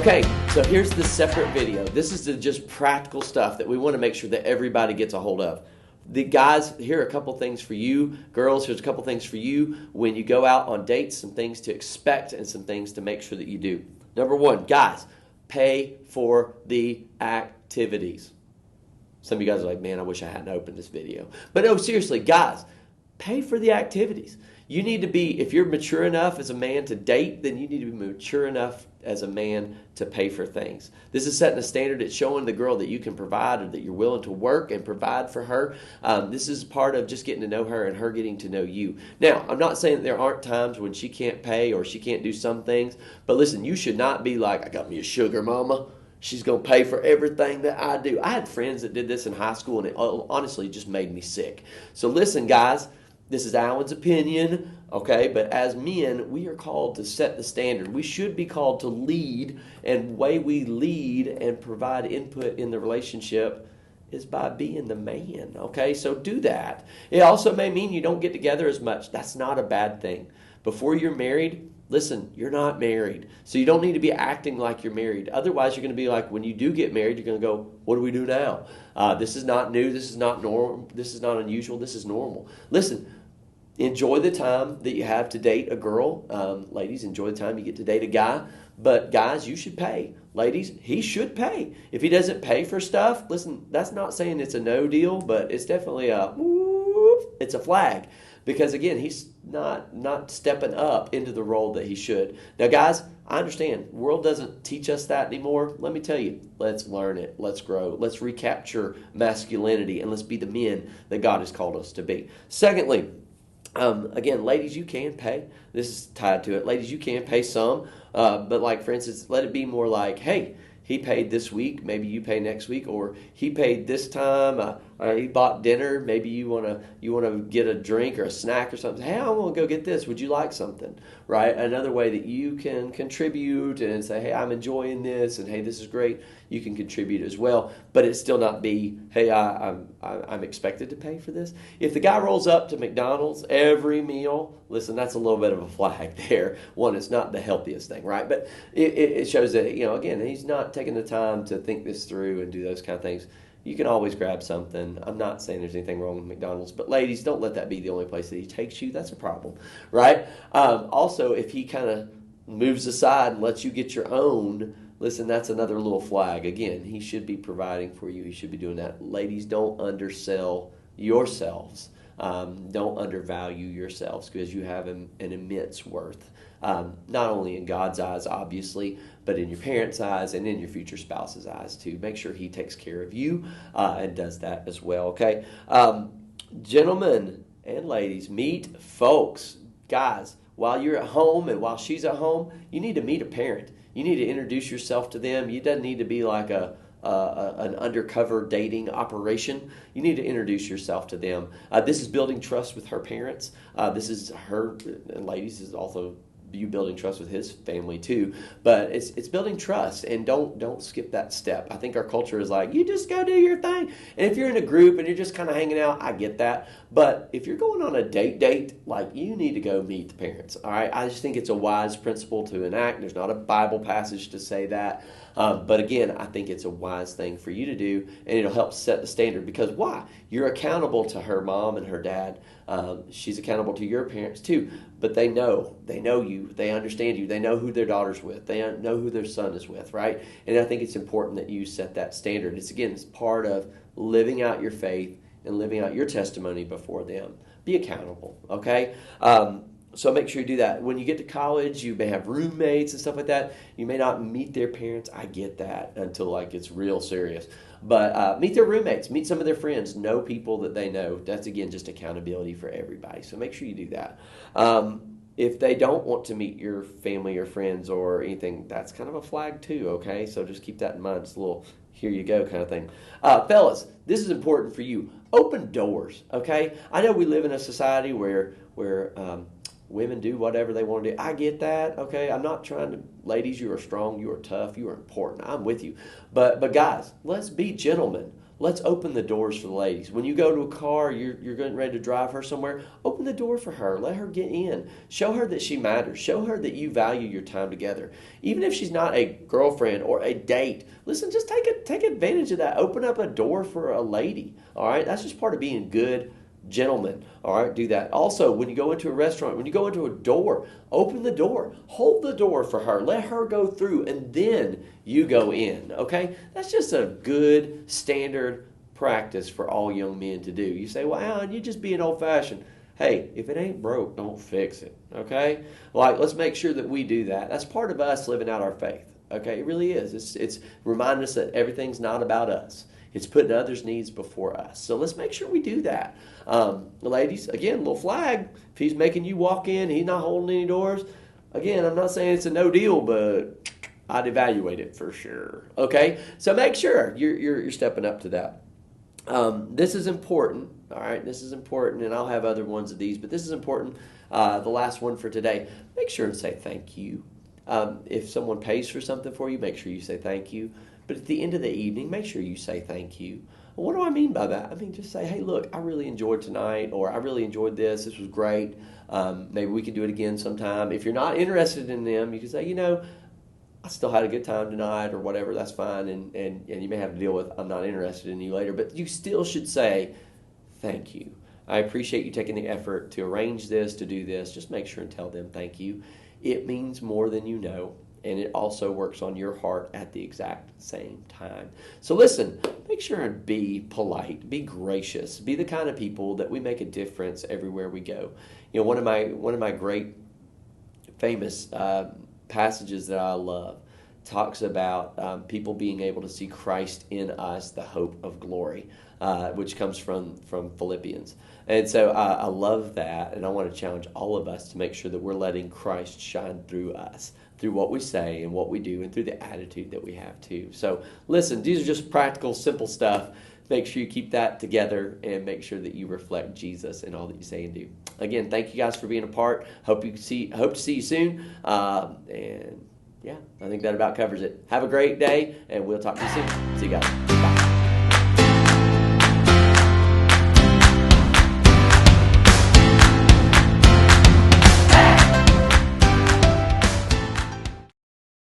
Okay, so here's the separate video. This is the just practical stuff that we want to make sure that everybody gets a hold of. The guys, here are a couple things for you. Girls, here's a couple things for you when you go out on dates, some things to expect and some things to make sure that you do. Number one, guys, pay for the activities. Some of you guys are like, man, I wish I hadn't opened this video. But no, seriously, guys, pay for the activities. You need to be, if you're mature enough as a man to date, then you need to be mature enough as a man to pay for things. This is setting a standard. It's showing the girl that you can provide or that you're willing to work and provide for her. This is part of just getting to know her and her getting to know you. Now, I'm not saying that there aren't times when she can't pay or she can't do some things, but listen, you should not be like, I got me a sugar mama. She's going to pay for everything that I do. I had friends that did this in high school, and it honestly just made me sick. So listen, guys, this is Alan's opinion, okay? But as men, we are called to set the standard. We should be called to lead, and the way we lead and provide input in the relationship is by being the man, okay? So do that. It also may mean you don't get together as much. That's not a bad thing. Before you're married, listen, you're not married. So you don't need to be acting like you're married. Otherwise, you're going to be like, when you do get married, you're going to go, what do we do now? This is not new. This is not normal. This is not unusual. This is normal. Listen, enjoy the time that you have to date a girl. Ladies, enjoy the time you get to date a guy. But guys, you should pay. Ladies, he should pay. If he doesn't pay for stuff, listen, that's not saying it's a no deal, but it's definitely it's a flag. Because again, he's not stepping up into the role that he should. Now guys, I understand, the world doesn't teach us that anymore. Let me tell you, let's learn it, let's grow, let's recapture masculinity, and let's be the men that God has called us to be. Secondly, again, ladies, you can pay. This is tied to it. Ladies, you can pay some, but like for instance, let it be more like, hey, he paid this week, maybe you pay next week, or he paid this time, he bought dinner, maybe you wanna get a drink or a snack or something. Hey, I want to go get this. Would you like something? Right? Another way that you can contribute and say, hey, I'm enjoying this, and hey, this is great. You can contribute as well, but it still not be, hey, I'm expected to pay for this. If the guy rolls up to McDonald's every meal, listen, that's a little bit of a flag there. One, it's not the healthiest thing, right? But it shows that, again, he's not taking the time to think this through and do those kind of things. You can always grab something. I'm not saying there's anything wrong with McDonald's, but ladies, don't let that be the only place that he takes you. That's a problem, right? Also, if he kind of moves aside and lets you get your own, listen, that's another little flag. Again, he should be providing for you. He should be doing that. Ladies, don't undersell yourselves. Don't undervalue yourselves, because you have an immense worth, not only in God's eyes, obviously, but in your parents' eyes and in your future spouse's eyes too. Make sure he takes care of you and does that as well, okay? Gentlemen and ladies, meet folks. Guys, while you're at home and while she's at home, you need to meet a parent. You need to introduce yourself to them. You doesn't need to be like an undercover dating operation. You need to introduce yourself to them. This is building trust with her parents. This is her, and ladies, this is also you building trust with his family too. But it's building trust, and don't skip that step. I think our culture is like, you just go do your thing. And if you're in a group and you're just kind of hanging out, I get that. But if you're going on a date, like, you need to go meet the parents. All right, I just think it's a wise principle to enact. There's not a Bible passage to say that. But again, I think it's a wise thing for you to do, and it'll help set the standard. Because why? You're accountable to her mom and her dad. She's accountable to your parents too. But they know you. They understand you. They know who their daughter's with. They know who their son is with, right? And I think it's important that you set that standard. It's part of living out your faith and living out your testimony before them. Be accountable, okay? So make sure you do that. When you get to college, you may have roommates and stuff like that. You may not meet their parents. I get that until it's real serious. But meet their roommates. Meet some of their friends. Know people that they know. That's, again, just accountability for everybody. So make sure you do that. If they don't want to meet your family or friends or anything, that's kind of a flag too, okay? So just keep that in mind. It's a little here you go kind of thing. Fellas, this is important for you. Open doors, okay? I know we live in a society where women do whatever they want to do. I get that, okay? I'm not trying to, ladies, you are strong, you are tough, you are important. I'm with you. But guys, let's be gentlemen. let's open the doors for the ladies. When you go to a car, you're getting ready to drive her somewhere, open the door for her. Let her get in. Show her that she matters. Show her that you value your time together. Even if she's not a girlfriend or a date, listen, just take advantage of that. Open up a door for a lady. All right? That's just part of being good gentlemen. All right? Do that. Also, when you go into a restaurant, when you go into a door, open the door. Hold the door for her. Let her go through, and then you go in. Okay? That's just a good standard practice for all young men to do. You say, well, Alan, you're just being old-fashioned. Hey, if it ain't broke, don't fix it. Okay? Like, let's make sure that we do that. That's part of us living out our faith. Okay? It really is. It's reminding us that everything's not about us. It's putting others' needs before us. So let's make sure we do that. Ladies, again, little flag. If he's making you walk in, he's not holding any doors. Again, I'm not saying it's a no deal, but I'd evaluate it for sure. Okay? So make sure you're stepping up to that. This is important. All right? This is important, and I'll have other ones of these, but this is important. The last one for today. Make sure and say thank you. If someone pays for something for you, make sure you say thank you. But at the end of the evening, make sure you say thank you. Well, what do I mean by that? I mean, just say, hey, look, I really enjoyed tonight, or I really enjoyed this. This was great. Maybe we can do it again sometime. If you're not interested in them, you can say, I still had a good time tonight, or whatever. That's fine. And you may have to deal with, I'm not interested in you later. But you still should say thank you. I appreciate you taking the effort to arrange this, to do this. Just make sure and tell them thank you. It means more than you know. And it also works on your heart at the exact same time. So listen, make sure and be polite, be gracious, be the kind of people that we make a difference everywhere we go. One of my great famous passages that I love talks about people being able to see Christ in us, the hope of glory, which comes from Philippians. And so I love that, and I want to challenge all of us to make sure that we're letting Christ shine through us, through what we say and what we do, and through the attitude that we have too. So listen, these are just practical, simple stuff. Make sure you keep that together and make sure that you reflect Jesus in all that you say and do. Again, thank you guys for being a part. Hope to see you soon. And yeah, I think that about covers it. Have a great day, and we'll talk to you soon. See you guys.